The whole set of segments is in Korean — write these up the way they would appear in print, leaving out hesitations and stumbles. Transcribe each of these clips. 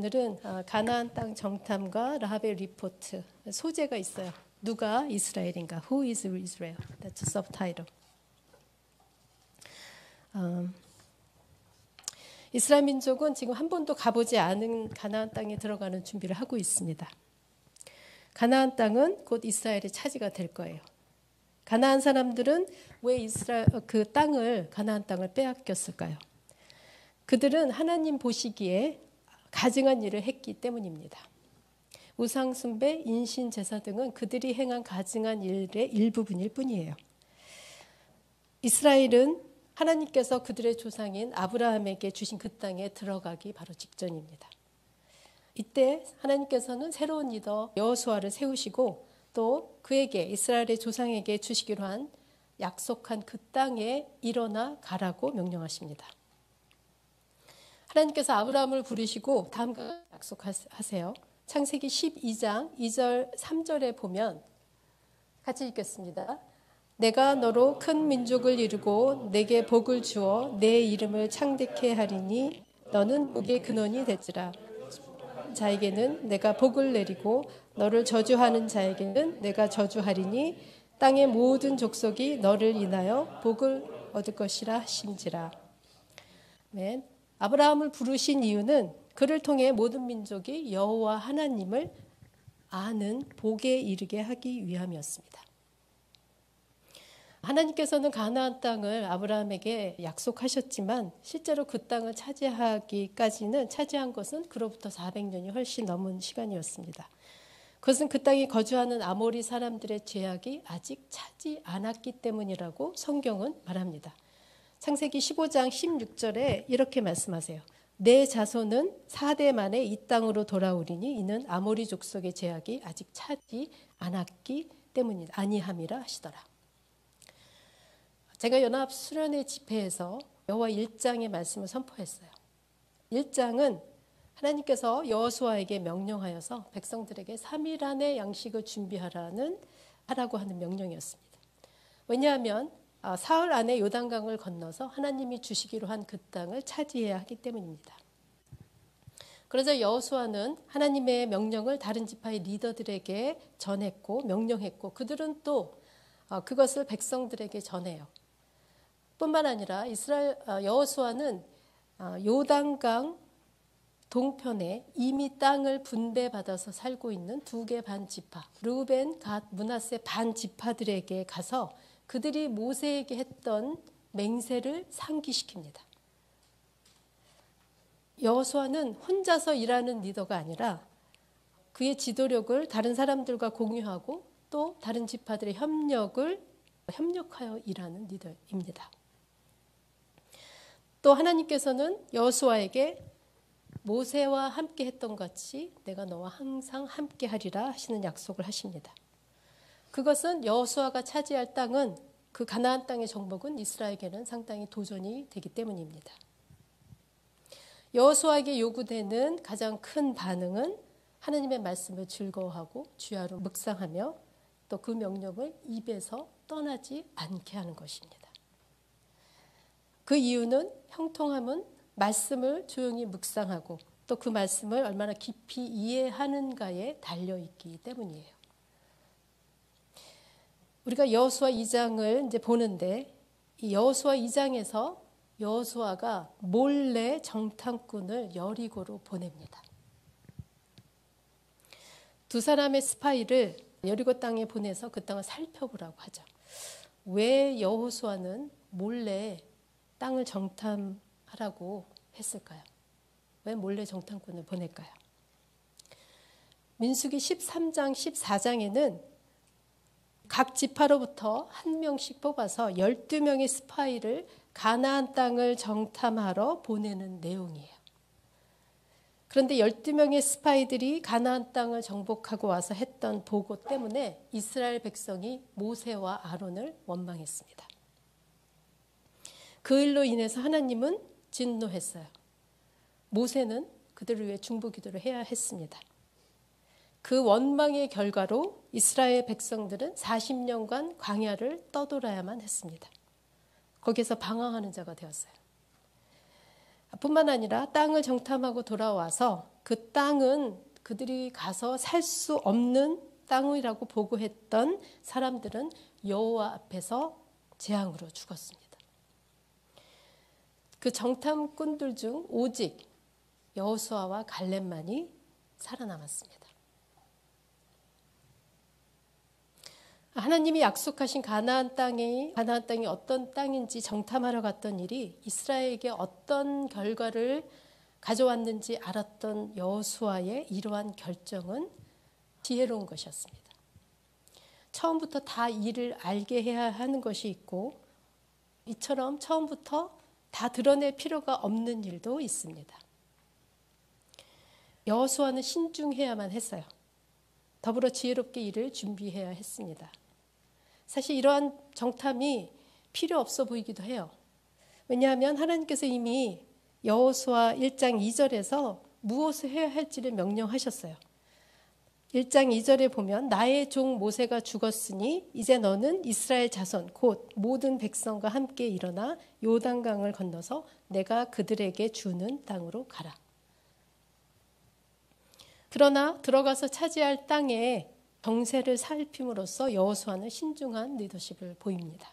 오늘은 가나안 땅 정탐과 라합의 리포트 소재가 있어요. 누가 이스라엘인가? Who is Israel? That's the subtitle. 이스라엘 민족은 지금 한 번도 가보지 않은 가나안 땅에 들어가는 준비를 하고 있습니다. 가나안 땅은 곧 이스라엘의 차지가 될 거예요. 가나안 사람들은 왜 그 땅을 가나안 땅을 빼앗겼을까요? 그들은 하나님 보시기에 가증한 일을 했기 때문입니다. 우상 숭배, 인신 제사 등은 그들이 행한 가증한 일의 일부분일 뿐이에요. 이스라엘은 하나님께서 그들의 조상인 아브라함에게 주신 그 땅에 들어가기 바로 직전입니다. 이때 하나님께서는 새로운 리더 여호수아를 세우시고 또 그에게 이스라엘의 조상에게 주시기로 한 약속한 그 땅에 일어나 가라고 명령하십니다. 하나님께서 아브라함을 부르시고 다음과 약속하세요. 창세기 12장 2절 3절에 보면 같이 읽겠습니다. 내가 너로 큰 민족을 이루고 내게 복을 주어 내 이름을 창대케 하리니 너는 복의 근원이 될지라. 자에게는 내가 복을 내리고 너를 저주하는 자에게는 내가 저주하리니 땅의 모든 족속이 너를 인하여 복을 얻을 것이라 하심지라. 아멘. 아브라함을 부르신 이유는 그를 통해 모든 민족이 여호와 하나님을 아는 복에 이르게 하기 위함이었습니다. 하나님께서는 가나안 땅을 아브라함에게 약속하셨지만 실제로 그 땅을 차지한 것은 그로부터 400년이 훨씬 넘은 시간이었습니다. 그것은 그 땅에 거주하는 아모리 사람들의 죄악이 아직 차지 않았기 때문이라고 성경은 말합니다. 창세기 15장 16절에 이렇게 말씀하세요. 내 자손은 4대 만에 이 땅으로 돌아오리니 이는 아모리 족속의 죄악이 아직 차지 않았기 때문이다. 아니함이라 하시더라. 제가 연합 수련회 집회에서 여호와 1장의 말씀을 선포했어요. 1장은 하나님께서 여호수아에게 명령하여서 백성들에게 3일 안에 양식을 하라고 하는 명령이었습니다. 왜냐하면 사흘 안에 요단강을 건너서 하나님이 주시기로 한 그 땅을 차지해야 하기 때문입니다. 그러자 여호수아는 하나님의 명령을 다른 지파의 리더들에게 전했고 명령했고 그들은 또 그것을 백성들에게 전해요. 뿐만 아니라 여호수아는 요단강 동편에 이미 땅을 분배받아서 살고 있는 2개 반 지파, 르우벤, 갓, 므낫세 반 지파들에게 가서 그들이 모세에게 했던 맹세를 상기시킵니다. 여호수아는 혼자서 일하는 리더가 아니라 그의 지도력을 다른 사람들과 공유하고 또 다른 지파들의 협력하여 일하는 리더입니다. 또 하나님께서는 여호수아에게 모세와 함께 했던 같이 내가 너와 항상 함께 하리라 하시는 약속을 하십니다. 그것은 여호수아가 차지할 땅은 그 가나안 땅의 정복은 이스라엘에게는 상당히 도전이 되기 때문입니다. 여호수아에게 요구되는 가장 큰 반응은 하나님의 말씀을 즐거워하고 주야로 묵상하며 또 그 명령을 입에서 떠나지 않게 하는 것입니다. 그 이유는 형통함은 말씀을 조용히 묵상하고 또 그 말씀을 얼마나 깊이 이해하는가에 달려있기 때문이에요. 우리가 여호수아 2장을 이제 보는데 이 여호수아 2장에서 여호수아가 몰래 정탐꾼을 여리고로 보냅니다. 2 사람의 스파이를 여리고 땅에 보내서 그 땅을 살펴보라고 하죠. 왜 여호수아는 몰래 땅을 정탐하라고 했을까요? 왜 몰래 정탐꾼을 보낼까요? 민수기 13장, 14장에는 각 지파로부터 한 명씩 뽑아서 12명의 스파이를 가나안 땅을 정탐하러 보내는 내용이에요. 그런데 12명의 스파이들이 가나안 땅을 정복하고 와서 했던 보고 때문에 이스라엘 백성이 모세와 아론을 원망했습니다. 그 일로 인해서 하나님은 진노했어요. 모세는 그들을 위해 중보기도를 해야 했습니다. 그 원망의 결과로 이스라엘 백성들은 40년간 광야를 떠돌아야만 했습니다. 거기에서 방황하는 자가 되었어요. 뿐만 아니라 땅을 정탐하고 돌아와서 그 땅은 그들이 가서 살 수 없는 땅이라고 보고했던 사람들은 여호와 앞에서 재앙으로 죽었습니다. 그 정탐꾼들 중 오직 여호수아와 갈렙만이 살아남았습니다. 하나님이 약속하신 가나안 땅이 어떤 땅인지 정탐하러 갔던 일이 이스라엘에게 어떤 결과를 가져왔는지 알았던 여호수아의 이러한 결정은 지혜로운 것이었습니다. 처음부터 다 일을 알게 해야 하는 것이 있고 이처럼 처음부터 다 드러낼 필요가 없는 일도 있습니다. 여호수아는 신중해야만 했어요. 더불어 지혜롭게 일을 준비해야 했습니다. 사실 이러한 정탐이 필요 없어 보이기도 해요. 왜냐하면 하나님께서 이미 여호수아 1장 2절에서 무엇을 해야 할지를 명령하셨어요. 1장 2절에 보면 나의 종 모세가 죽었으니 이제 너는 이스라엘 자손 곧 모든 백성과 함께 일어나 요단강을 건너서 내가 그들에게 주는 땅으로 가라. 그러나 들어가서 차지할 땅에 정세를 살핌으로써 여호수아는 신중한 리더십을 보입니다.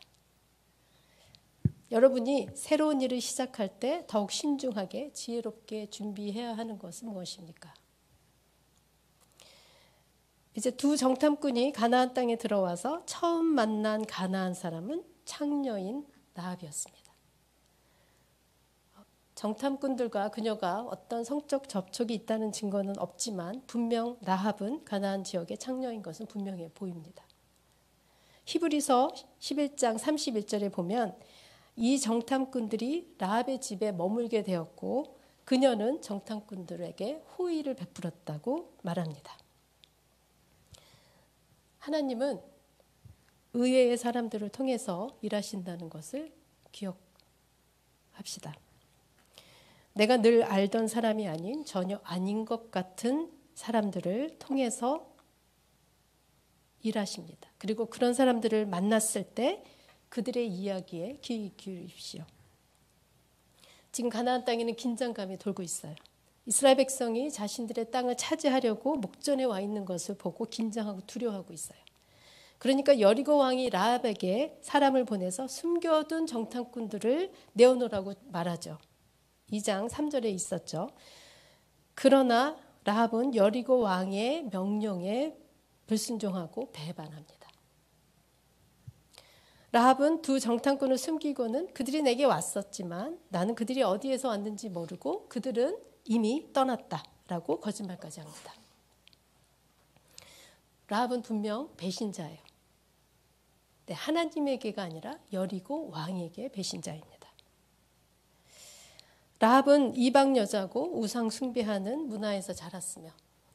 여러분이 새로운 일을 시작할 때 더욱 신중하게 지혜롭게 준비해야 하는 것은 무엇입니까? 이제 두 정탐꾼이 가나안 땅에 들어와서 처음 만난 가나안 사람은 창녀인 라합이었습니다. 정탐꾼들과 그녀가 어떤 성적 접촉이 있다는 증거는 없지만 분명 라합은 가나안 지역의 창녀인 것은 분명해 보입니다. 히브리서 11장 31절에 보면 이 정탐꾼들이 라합의 집에 머물게 되었고 그녀는 정탐꾼들에게 호의를 베풀었다고 말합니다. 하나님은 의외의 사람들을 통해서 일하신다는 것을 기억합시다. 내가 늘 알던 사람이 아닌 전혀 아닌 것 같은 사람들을 통해서 일하십니다. 그리고 그런 사람들을 만났을 때 그들의 이야기에 귀 기울이십시오. 지금 가나안 땅에는 긴장감이 돌고 있어요. 이스라엘 백성이 자신들의 땅을 차지하려고 목전에 와 있는 것을 보고 긴장하고 두려워하고 있어요. 그러니까 여리고 왕이 라합에게 사람을 보내서 숨겨둔 정탐꾼들을 내어놓으라고 말하죠. 2장 3절에 있었죠. 그러나 라합은 여리고 왕의 명령에 불순종하고 배반합니다. 라합은 두 정탐꾼을 숨기고는 그들이 내게 왔었지만 나는 그들이 어디에서 왔는지 모르고 그들은 이미 떠났다라고 거짓말까지 합니다. 라합은 분명 배신자예요. 네, 하나님에게가 아니라 여리고 왕에게 배신자입니다. 라합은 이방 여자고 우상 숭배하는 문화에서 자랐으며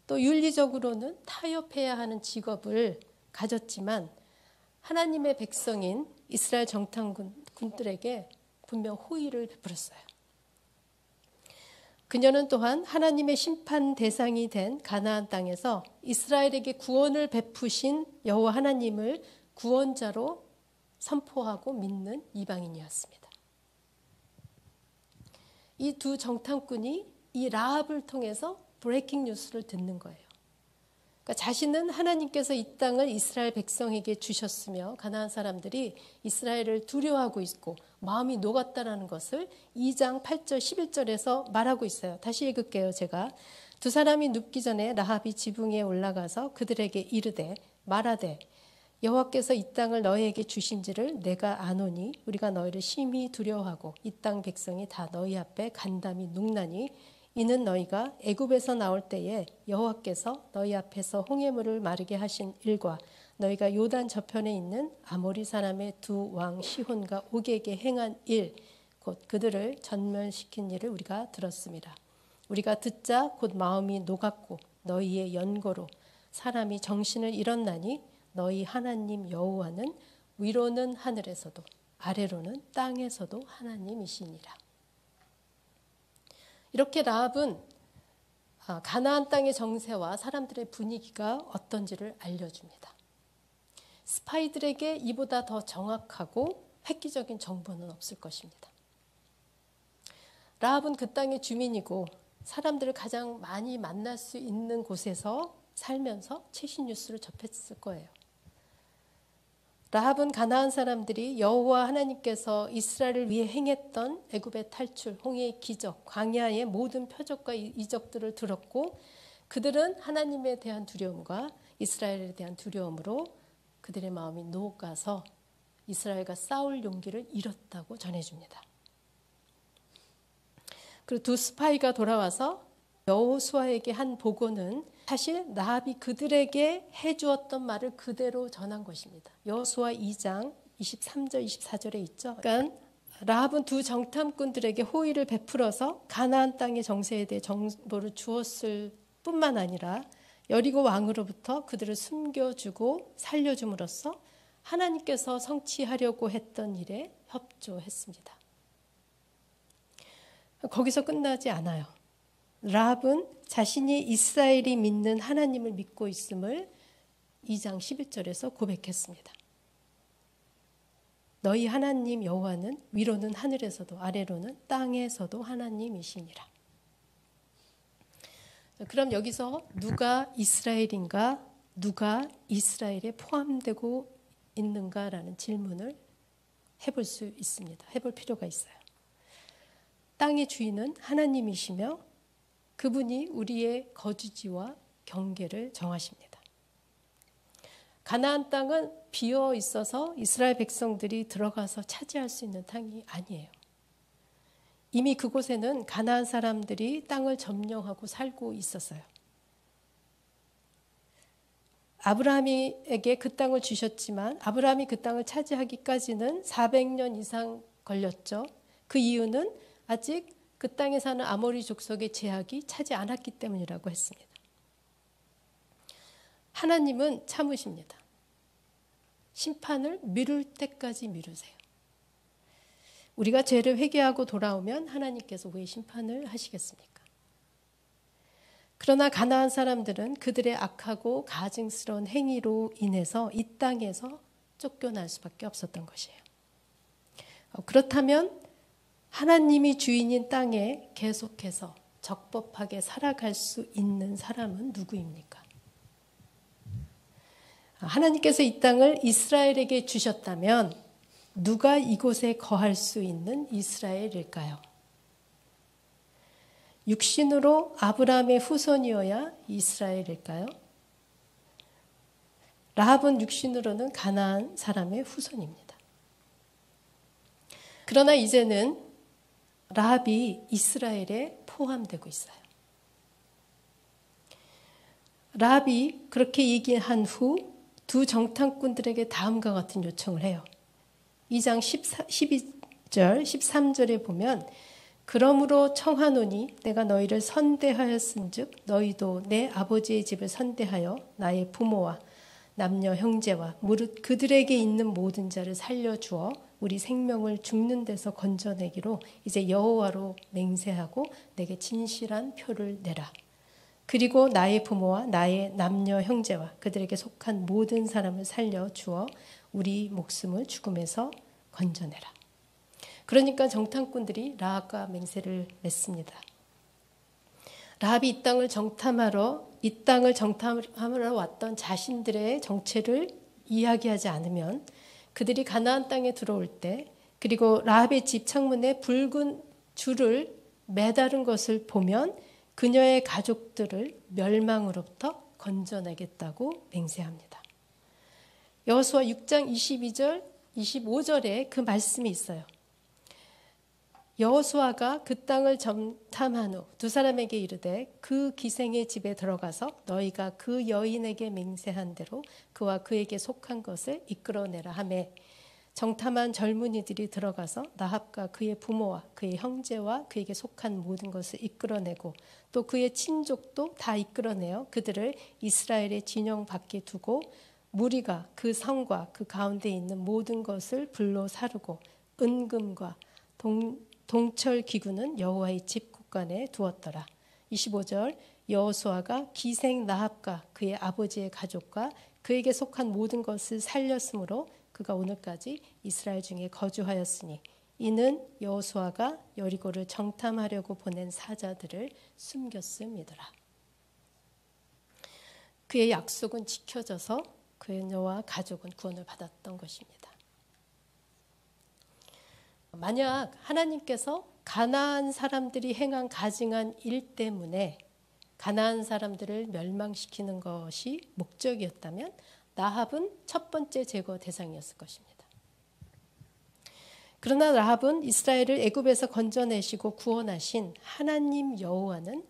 또 윤리적으로는 타협해야 하는 직업을 가졌지만 하나님의 백성인 이스라엘 정탐꾼들에게 분명 호의를 베풀었어요. 그녀는 또한 하나님의 심판 대상이 된 가나안 땅에서 이스라엘에게 구원을 베푸신 여호와 하나님을 구원자로 선포하고 믿는 이방인이었습니다. 이 두 정탐꾼이 이 라합을 통해서 브레이킹 뉴스를 듣는 거예요. 그러니까 자신은 하나님께서 이 땅을 이스라엘 백성에게 주셨으며 가나안 사람들이 이스라엘을 두려워하고 있고 마음이 녹았다라는 것을 2장 8절 11절에서 말하고 있어요. 다시 읽을게요. 제가. 두 사람이 눕기 전에 라합이 지붕에 올라가서 그들에게 이르되 말하되 여호와께서 이 땅을 너희에게 주신지를 내가 아노니 우리가 너희를 심히 두려워하고 이 땅 백성이 다 너희 앞에 간담이 눕나니 이는 너희가 애굽에서 나올 때에 여호와께서 너희 앞에서 홍해물을 마르게 하신 일과 너희가 요단 저편에 있는 아모리 사람의 두 왕 시혼과 옥에게 행한 일 곧 그들을 전멸시킨 일을 우리가 들었습니다. 우리가 듣자 곧 마음이 녹았고 너희의 연고로 사람이 정신을 잃었나니 너희 하나님 여호와는 위로는 하늘에서도 아래로는 땅에서도 하나님이시니라. 이렇게 라합은 가나안 땅의 정세와 사람들의 분위기가 어떤지를 알려줍니다. 스파이들에게 이보다 더 정확하고 획기적인 정보는 없을 것입니다. 라합은 그 땅의 주민이고 사람들을 가장 많이 만날 수 있는 곳에서 살면서 최신 뉴스를 접했을 거예요. 라합은 가나안 사람들이 여호와 하나님께서 이스라엘을 위해 행했던 애굽의 탈출, 홍해의 기적, 광야의 모든 표적과 이적들을 들었고 그들은 하나님에 대한 두려움과 이스라엘에 대한 두려움으로 그들의 마음이 녹아서 이스라엘과 싸울 용기를 잃었다고 전해줍니다. 그리고 두 스파이가 돌아와서 여호수아에게 한 보고는 사실 라합이 그들에게 해주었던 말을 그대로 전한 것입니다. 여호수아 2장 23절 24절에 있죠. 그러니까 라합은 두 정탐꾼들에게 호의를 베풀어서 가나안 땅의 정세에 대해 정보를 주었을 뿐만 아니라 여리고 왕으로부터 그들을 숨겨주고 살려줌으로써 하나님께서 성취하려고 했던 일에 협조했습니다. 거기서 끝나지 않아요. 라합은 자신이 이스라엘이 믿는 하나님을 믿고 있음을 2장 11절에서 고백했습니다. 너희 하나님 여호와는 위로는 하늘에서도 아래로는 땅에서도 하나님이시니라. 그럼 여기서 누가 이스라엘인가, 누가 이스라엘에 포함되고 있는가라는 질문을 해볼 수 있습니다. 해볼 필요가 있어요. 땅의 주인은 하나님이시며 그분이 우리의 거주지와 경계를 정하십니다. 가나안 땅은 비어 있어서 이스라엘 백성들이 들어가서 차지할 수 있는 땅이 아니에요. 이미 그곳에는 가나안 사람들이 땅을 점령하고 살고 있었어요. 아브라함에게 그 땅을 주셨지만 아브라함이 그 땅을 차지하기까지는 400년 이상 걸렸죠. 그 이유는 아직 그 땅에 사는 아모리 족속의 제약이 차지 않았기 때문이라고 했습니다. 하나님은 참으십니다. 심판을 미룰 때까지 미루세요. 우리가 죄를 회개하고 돌아오면 하나님께서 왜 심판을 하시겠습니까? 그러나 가나안 사람들은 그들의 악하고 가증스러운 행위로 인해서 이 땅에서 쫓겨날 수밖에 없었던 것이에요. 그렇다면 하나님이 주인인 땅에 계속해서 적법하게 살아갈 수 있는 사람은 누구입니까? 하나님께서 이 땅을 이스라엘에게 주셨다면 누가 이곳에 거할 수 있는 이스라엘일까요? 육신으로 아브라함의 후손이어야 이스라엘일까요? 라합은 육신으로는 가나안 사람의 후손입니다. 그러나 이제는 라합이 이스라엘에 포함되고 있어요. 라합이 그렇게 얘기한 후 두 정탐꾼들에게 다음과 같은 요청을 해요. 2장 12절, 13절에 보면 그러므로 청하노니 내가 너희를 선대하였은즉 너희도 내 아버지의 집을 선대하여 나의 부모와 남녀 형제와 무릇 그들에게 있는 모든 자를 살려주어 우리 생명을 죽는 데서 건져내기로 이제 여호와로 맹세하고 내게 진실한 표를 내라. 그리고 나의 부모와 나의 남녀 형제와 그들에게 속한 모든 사람을 살려주어 우리 목숨을 죽음에서 건져내라. 그러니까 정탐꾼들이 라합과 맹세를 맺습니다. 라합이 이 땅을 정탐하러 왔던 자신들의 정체를 이야기하지 않으면 그들이 가나안 땅에 들어올 때 그리고 라합의 집 창문에 붉은 줄을 매다른 것을 보면 그녀의 가족들을 멸망으로부터 건져내겠다고 맹세합니다. 여호수아 6장 22절, 25절에 그 말씀이 있어요. 여호수아가 그 땅을 정탐한 후 두 사람에게 이르되 그 기생의 집에 들어가서 너희가 그 여인에게 맹세한 대로 그와 그에게 속한 것을 이끌어내라 하매 정탐한 젊은이들이 들어가서 라합과 그의 부모와 그의 형제와 그에게 속한 모든 것을 이끌어내고 또 그의 친족도 다 이끌어내어 그들을 이스라엘의 진영 밖에 두고 무리가 그 성과 그 가운데 있는 모든 것을 불로 사르고 은금과 동철 기구는 여호와의 집 곳간에 두었더라. 25절 여호수아가 기생 라합과 그의 아버지의 가족과 그에게 속한 모든 것을 살렸으므로 그가 오늘까지 이스라엘 중에 거주하였으니 이는 여호수아가 여리고를 정탐하려고 보낸 사자들을 숨겼음이더라. 그의 약속은 지켜져서 그녀와 가족은 구원을 받았던 것입니다. 만약 하나님께서 가나안 사람들이 행한 가증한 일 때문에 가나안 사람들을 멸망시키는 것이 목적이었다면 라합은 첫 번째 제거 대상이었을 것입니다. 그러나 라합은 이스라엘을 애굽에서 건져내시고 구원하신 하나님 여호와는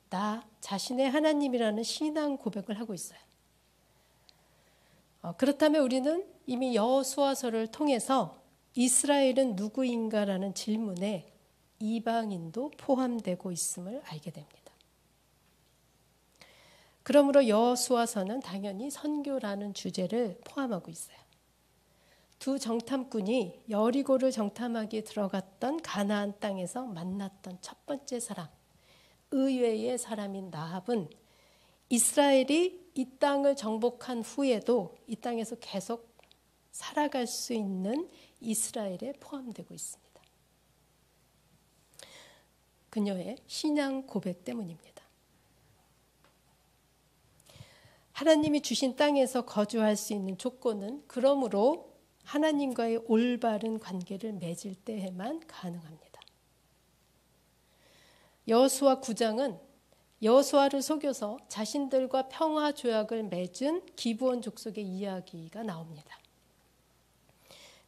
나 자신의 하나님이라는 신앙 고백을 하고 있어요. 그렇다면 우리는 이미 여호수아서를 통해서 이스라엘은 누구인가라는 질문에 이방인도 포함되고 있음을 알게 됩니다. 그러므로 여호수아서는 당연히 선교라는 주제를 포함하고 있어요. 두 정탐꾼이 여리고를 정탐하기 들어갔던 가나안 땅에서 만났던 첫 번째 사람, 의외의 사람인 라합은 이스라엘이 이 땅을 정복한 후에도 이 땅에서 계속 살아갈 수 있는 이스라엘에 포함되고 있습니다. 그녀의 신앙 고백 때문입니다. 하나님이 주신 땅에서 거주할 수 있는 조건은 그러므로 하나님과의 올바른 관계를 맺을 때에만 가능합니다. 여호수아 9장은 여호수아를 속여서 자신들과 평화 조약을 맺은 기브온 족속의 이야기가 나옵니다.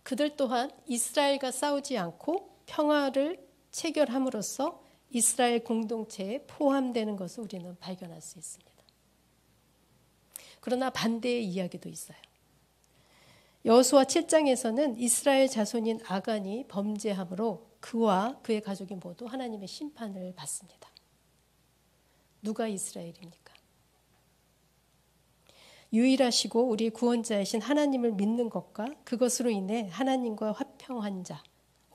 그들 또한 이스라엘과 싸우지 않고 평화를 체결함으로써 이스라엘 공동체에 포함되는 것을 우리는 발견할 수 있습니다. 그러나 반대의 이야기도 있어요. 여호수아 7장에서는 이스라엘 자손인 아간이 범죄함으로 그와 그의 가족이 모두 하나님의 심판을 받습니다. 누가 이스라엘입니까? 유일하시고 우리 구원자이신 하나님을 믿는 것과 그것으로 인해 하나님과 화평한 자,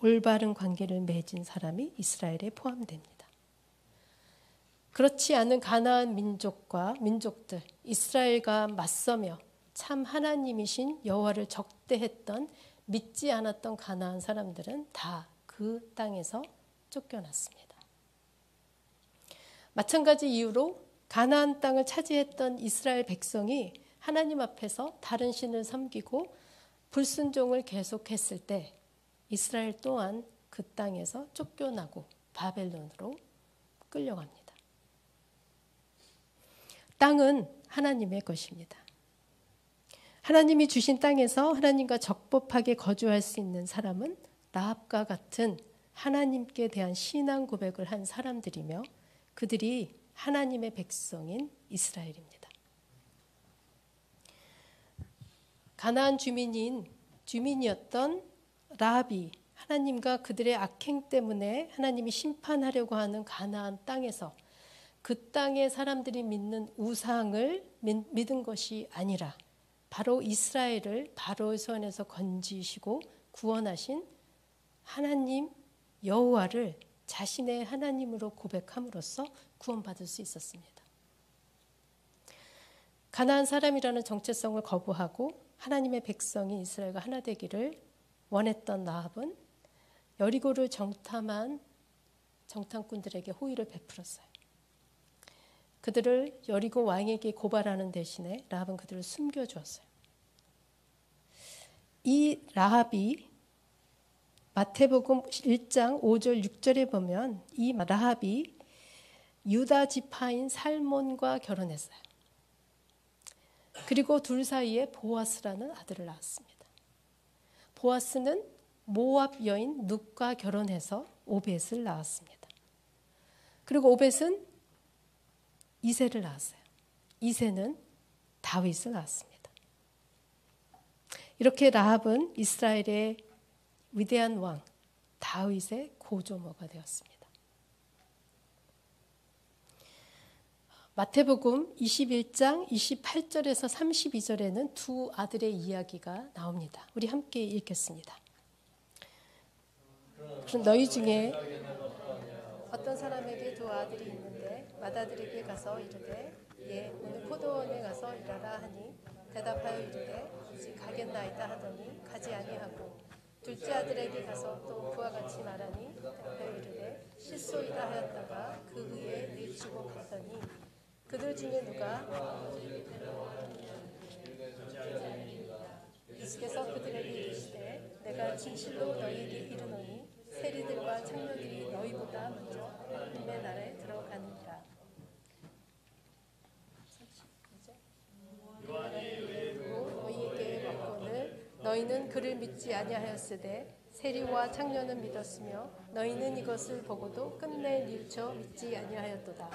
올바른 관계를 맺은 사람이 이스라엘에 포함됩니다. 그렇지 않은 가나안 민족과 민족들, 이스라엘과 맞서며 참 하나님이신 여호와를 적대했던 믿지 않았던 가나안 사람들은 다 그 땅에서 쫓겨났습니다. 마찬가지 이유로 가나안 땅을 차지했던 이스라엘 백성이 하나님 앞에서 다른 신을 섬기고 불순종을 계속했을 때 이스라엘 또한 그 땅에서 쫓겨나고 바벨론으로 끌려갑니다. 땅은 하나님의 것입니다. 하나님이 주신 땅에서 하나님과 적법하게 거주할 수 있는 사람은 라합과 같은 하나님께 대한 신앙 고백을 한 사람들이며 그들이 하나님의 백성인 이스라엘입니다. 가나안 주민이었던 라합이 하나님과 그들의 악행 때문에 하나님이 심판하려고 하는 가나안 땅에서 그 땅의 사람들이 믿는 우상을 믿은 것이 아니라 바로 이스라엘을 바로의 손에서 건지시고 구원하신 하나님 여호와를 자신의 하나님으로 고백함으로써 구원받을 수 있었습니다. 가나안 사람이라는 정체성을 거부하고 하나님의 백성이 이스라엘과 하나 되기를 원했던 라합은 여리고를 정탐한 정탐꾼들에게 호의를 베풀었어요. 그들을 여리고 왕에게 고발하는 대신에 라합은 그들을 숨겨주었어요. 이 라합이 마태복음 1장 5절 6절에 보면 이 라합이 유다 지파인 살몬과 결혼했어요. 그리고 둘 사이에 보아스라는 아들을 낳았습니다. 보아스는 모압 여인 룻과 결혼해서 오벳을 낳았습니다. 그리고 오벳은 이새를 낳았어요. 이새는 다윗을 낳았습니다. 이렇게 라합은 이스라엘의 위대한 왕 다윗의 고조모가 되었습니다. 마태복음 21장 28절에서 32절에는 두 아들의 이야기가 나옵니다. 우리 함께 읽겠습니다. 그럼 너희 중에 어떤 사람에게 두 아들이 있는데 맏아들에게 가서 이르되 예 오늘 포도원에 가서 일하라 하니 대답하여 이르되 가겠나이다 하더니 가지 아니하고 둘째 아들에게 가서 또 그와 같이 말하니 대답하여 이르되 실소이다 하였다가 그 후에 내치고 갔더니 그들 중에 누가 예수께서 그들에게 이르시되 내가 진실로 너희에게 이르노니 세리들과 창녀들이 너희보다 먼저 하나님의 나라에 들어가느니라. 너희에게 먹거늘 너희는 그를 믿지 아니하였으되 세리와 창녀는 믿었으며 너희는 이것을 보고도 끝내 뉘우쳐 믿지 아니하였도다.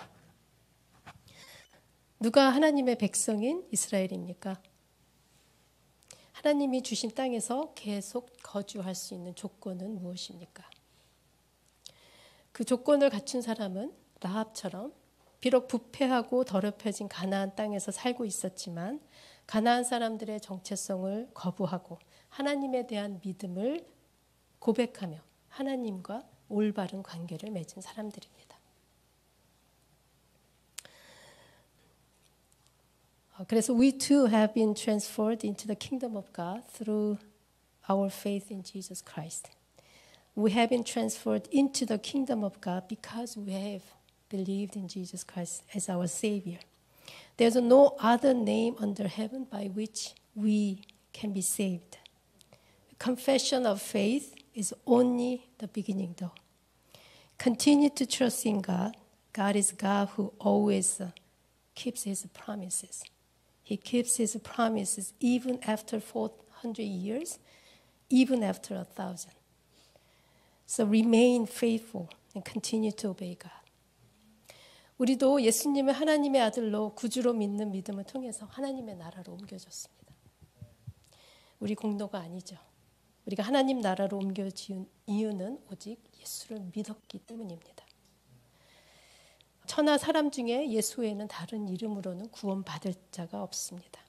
누가 하나님의 백성인 이스라엘입니까? 하나님이 주신 땅에서 계속 거주할 수 있는 조건은 무엇입니까? 그 조건을 갖춘 사람은 라합처럼 비록 부패하고 더럽혀진 가나안 땅에서 살고 있었지만 가나안 사람들의 정체성을 거부하고 하나님에 대한 믿음을 고백하며 하나님과 올바른 관계를 맺은 사람들입니다. 그래서 we too have been transferred into the kingdom of God through our faith in Jesus Christ. We have been transferred into the kingdom of God because we have believed in Jesus Christ as our Savior. There's no other name under heaven by which we can be saved. Confession of faith is only the beginning though. Continue to trust in God. God is God who always keeps His promises. He keeps His promises even after 400 years, even after 1,000. So remain faithful and continue to obey God. 우리도 예수님을 하나님의 아들로 구주로 믿는 믿음을 통해서 하나님의 나라로 옮겨졌습니다. 우리 공로가 아니죠. 우리가 하나님 나라로 옮겨진 이유는 오직 예수를 믿었기 때문입니다. 천하 사람 중에 예수 외에는 다른 이름으로는 구원받을 자가 없습니다.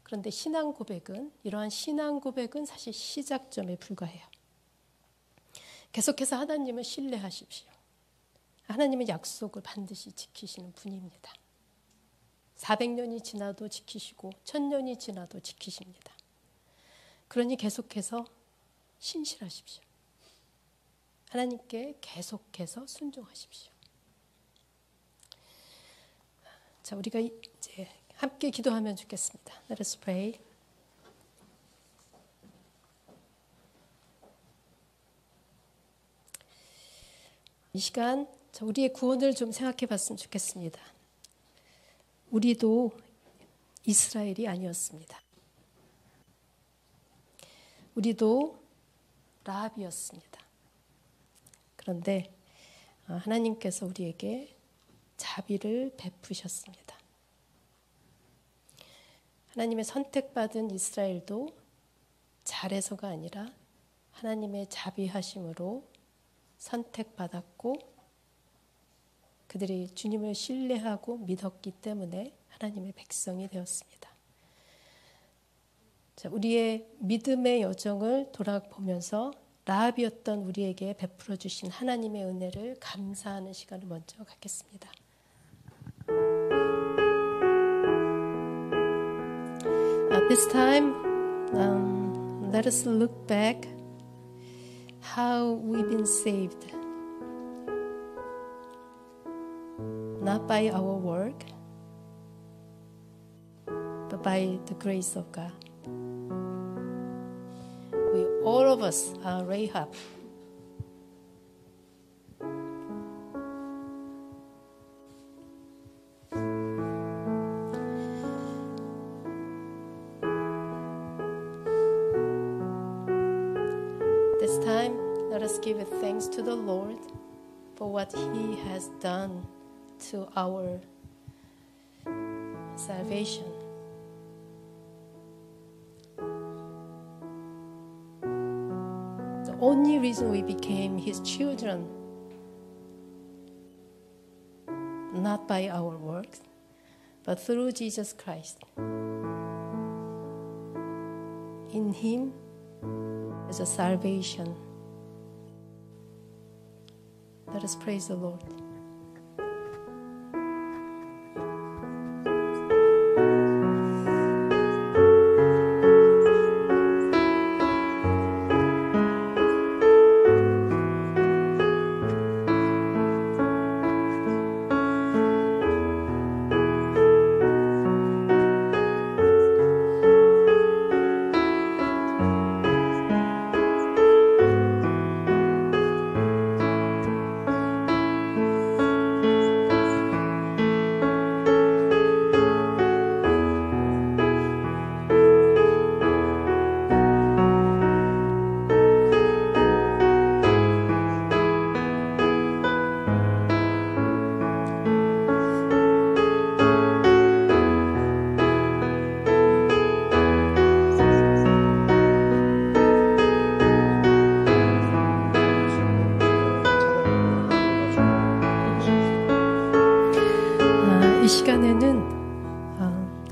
그런데 신앙 고백은 이러한 신앙 고백은 사실 시작점에 불과해요. 계속해서 하나님을 신뢰하십시오. 하나님의 약속을 반드시 지키시는 분입니다. 400년이 지나도 지키시고 1000년이 지나도 지키십니다. 그러니 계속해서 신실하십시오. 하나님께 계속해서 순종하십시오. 자, 우리가 이제 함께 기도하면 좋겠습니다. Let us pray. 이 시간 우리의 구원을 좀 생각해 봤으면 좋겠습니다. 우리도 이스라엘이 아니었습니다. 우리도 라합이었습니다. 그런데 하나님께서 우리에게 자비를 베푸셨습니다. 하나님의 선택받은 이스라엘도 잘해서가 아니라 하나님의 자비하심으로 선택받았고 그들이 주님을 신뢰하고 믿었기 때문에 하나님의 백성이 되었습니다. 자, 우리의 믿음의 여정을 돌아보면서 라합이었던 우리에게 베풀어 주신 하나님의 은혜를 감사하는 시간을 먼저 갖겠습니다. At this time, let us look back how we've been saved. Not by our work, but by the grace of God. All of us are Rahab. This time, let us give thanks to the Lord for what He has done to our salvation. The only reason we became His children, not by our works, but through Jesus Christ. In Him is a salvation. Let us praise the Lord.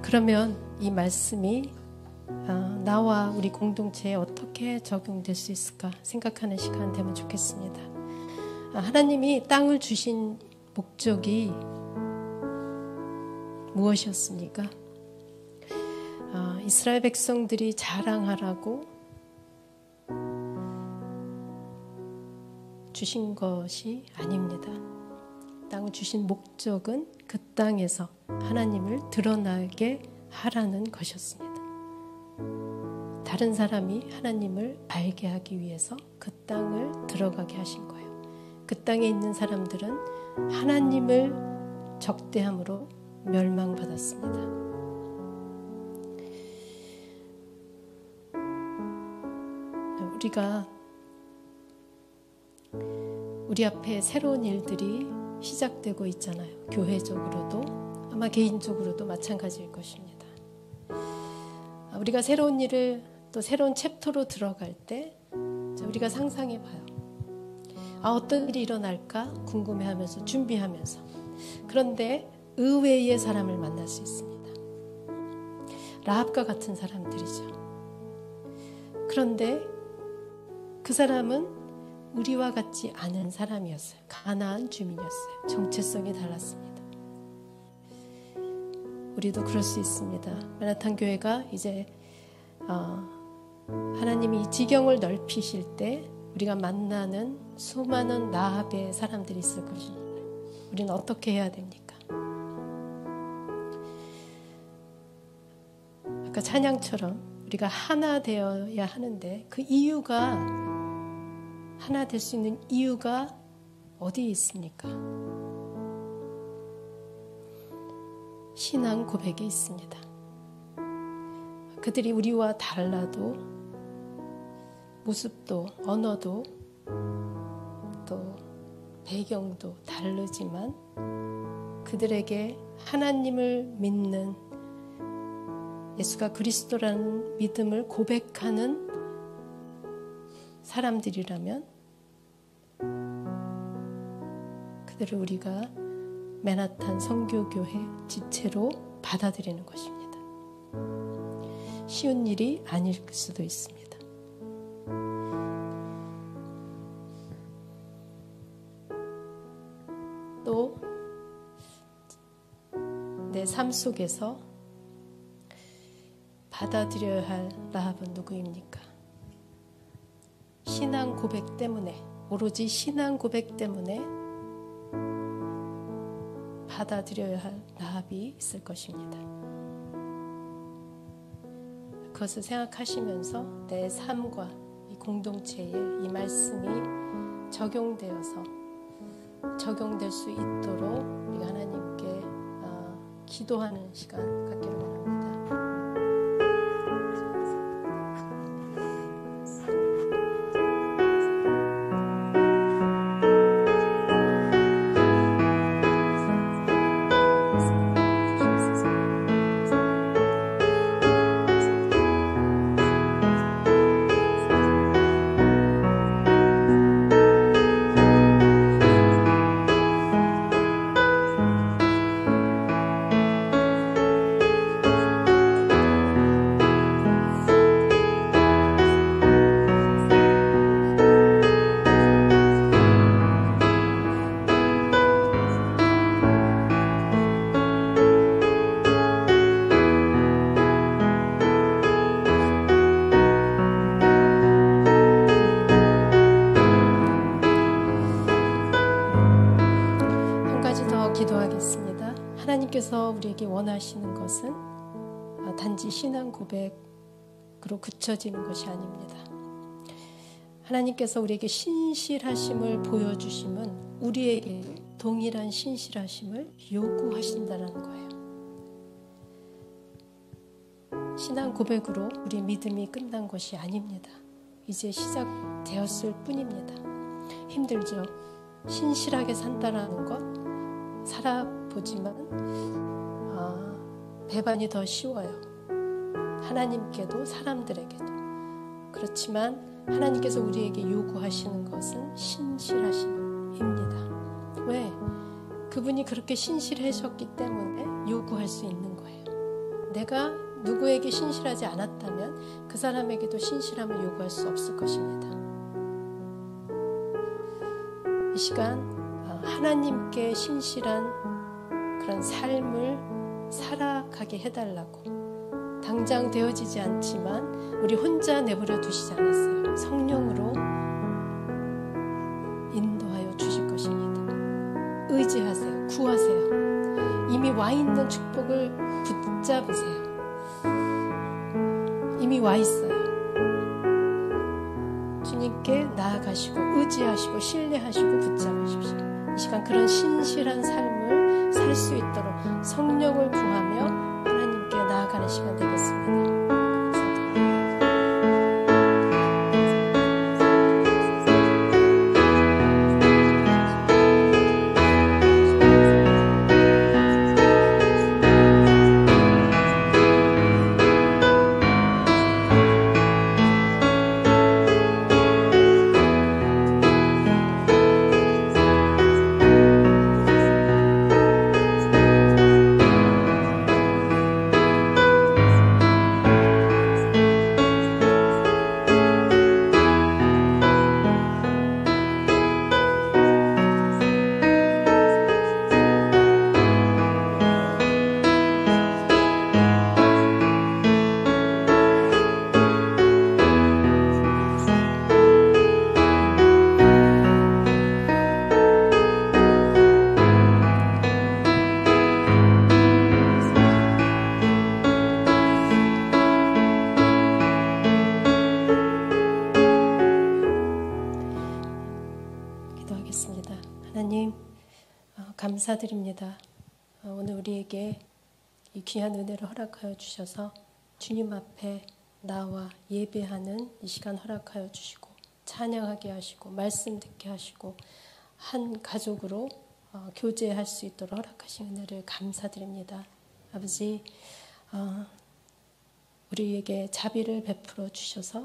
그러면 이 말씀이 나와 우리 공동체에 어떻게 적용될 수 있을까 생각하는 시간 되면 좋겠습니다. 하나님이 땅을 주신 목적이 무엇이었습니까? 이스라엘 백성들이 자랑하라고 주신 것이 아닙니다. 땅을 주신 목적은 그 땅에서 하나님을 드러나게 하라는 것이었습니다. 다른 사람이 하나님을 알게 하기 위해서 그 땅을 들어가게 하신 거예요. 그 땅에 있는 사람들은 하나님을 적대함으로 멸망받았습니다. 우리가 우리 앞에 새로운 일들이 시작되고 있잖아요. 교회적으로도 아마 개인적으로도 마찬가지일 것입니다. 우리가 새로운 일을 또 새로운 챕터로 들어갈 때 우리가 상상해 봐요. 어떤 일이 일어날까 궁금해하면서 준비하면서 그런데 의외의 사람을 만날 수 있습니다. 라합과 같은 사람들이죠. 그런데 그 사람은 우리와 같지 않은 사람이었어요. 가나안 주민이었어요. 정체성이 달랐습니다. 우리도 그럴 수 있습니다. 마나탄 교회가 이제 하나님이 이 지경을 넓히실 때 우리가 만나는 수많은 라합의 사람들이 있을 것입니다. 우리는 어떻게 해야 됩니까? 아까 찬양처럼 우리가 하나 되어야 하는데 그 이유가 하나 될 수 있는 이유가 어디에 있습니까? 신앙 고백에 있습니다. 그들이 우리와 달라도 모습도 언어도 또 배경도 다르지만 그들에게 하나님을 믿는 예수가 그리스도라는 믿음을 고백하는 사람들이라면 그들을 우리가 맨하탄 선교교회 지체로 받아들이는 것입니다. 쉬운 일이 아닐 수도 있습니다. 또 내 삶 속에서 받아들여야 할 라합은 누구입니까? 신앙 고백 때문에, 오로지 신앙 고백 때문에 받아들여야 할 라합이 있을 것입니다. 그것을 생각하시면서 내 삶과 이 공동체에 이 말씀이 적용되어서 적용될 수 있도록 우리가 하나님께 기도하는 시간 갖기를 원합니다. 기도하겠습니다. 하나님께서 우리에게 원하시는 것은 단지 신앙 고백으로 그쳐지는 것이 아닙니다. 하나님께서 우리에게 신실하심을 보여주심은 우리에게 동일한 신실하심을 요구하신다는 거예요. 신앙 고백으로 우리 믿음이 끝난 것이 아닙니다. 이제 시작되었을 뿐입니다. 힘들죠? 신실하게 산다라는 것 살아보지만 배반이 더 쉬워요. 하나님께도 사람들에게도. 그렇지만 하나님께서 우리에게 요구하시는 것은 신실하심입니다. 왜? 그분이 그렇게 신실하셨기 때문에 요구할 수 있는 거예요. 내가 누구에게 신실하지 않았다면 그 사람에게도 신실함을 요구할 수 없을 것입니다. 이 시간 하나님께 신실한 그런 삶을 살아가게 해달라고, 당장 되어지지 않지만 우리 혼자 내버려 두시지 않았어요. 성령으로 인도하여 주실 것입니다. 의지하세요. 구하세요. 이미 와 있는 축복을 붙잡으세요. 이미 와 있어요. 주님께 나아가시고 의지하시고 신뢰하시고 붙잡으십시오. 이 시간 그런 신실한 삶을 살 수 있도록 성령을 구하며 하나님께 나아가는 시간 되겠습니다. 하나님 감사드립니다. 오늘 우리에게 이 귀한 은혜를 허락하여 주셔서 주님 앞에 나와 예배하는 이 시간 허락하여 주시고 찬양하게 하시고 말씀 듣게 하시고 한 가족으로 교제할 수 있도록 허락하신 은혜를 감사드립니다. 아버지, 우리에게 자비를 베풀어 주셔서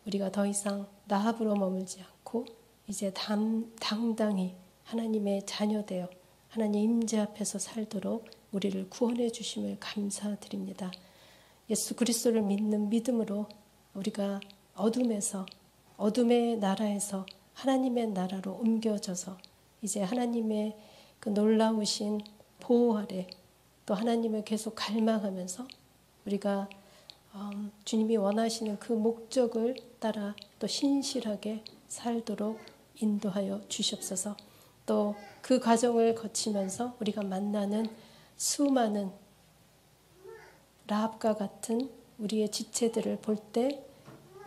우리가 더 이상 나합으로 머물지 않고 이제 당당히 하나님의 자녀되어 하나님 임재 앞에서 살도록 우리를 구원해 주심을 감사드립니다. 예수 그리스도를 믿는 믿음으로 우리가 어둠의 나라에서 하나님의 나라로 옮겨져서 이제 하나님의 그 놀라우신 보호 아래 또 하나님을 계속 갈망하면서 우리가 주님이 원하시는 그 목적을 따라 또 신실하게 살도록 인도하여 주시옵소서. 또 그 과정을 거치면서 우리가 만나는 수많은 라합과 같은 우리의 지체들을 볼 때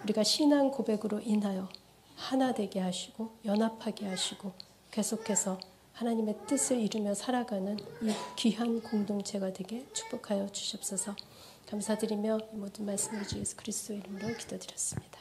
우리가 신앙 고백으로 인하여 하나 되게 하시고 연합하게 하시고 계속해서 하나님의 뜻을 이루며 살아가는 이 귀한 공동체가 되게 축복하여 주시옵소서. 감사드리며 이 모든 말씀을 주 예수 그리스도 이름으로 기도드렸습니다.